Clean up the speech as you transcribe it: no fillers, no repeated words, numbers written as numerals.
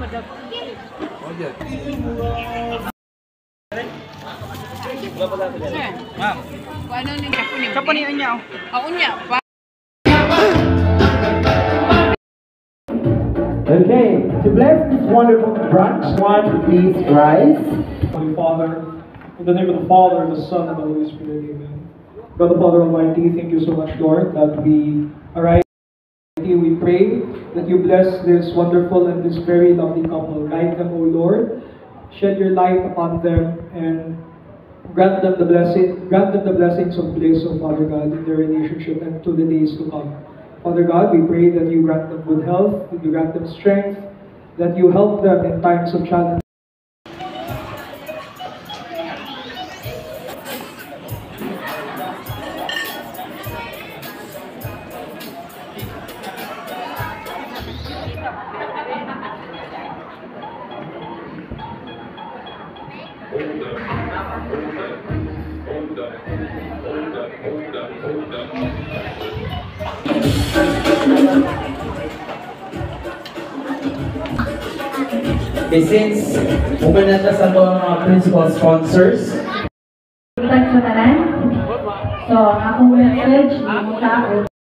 Ma'am. Ano ni Japonin? Japonin niya. Unya. Okay, to bless this wonderful brunch, one please rise. Holy Father, in the name of the Father, the Son, and the Holy Spirit, amen. God the Father Almighty, thank you so much, Lord, that we arrive. We pray that you bless this wonderful and this very lovely couple. Guide them, O Lord. Shed your light upon them and grant them the blessings of bliss, O Father God, in their relationship and to the days to come. Father God, we pray that you grant them good health, that you grant them strength, that you help them in times of challenge. Since umana na sa mga principal sponsors. So, akong message,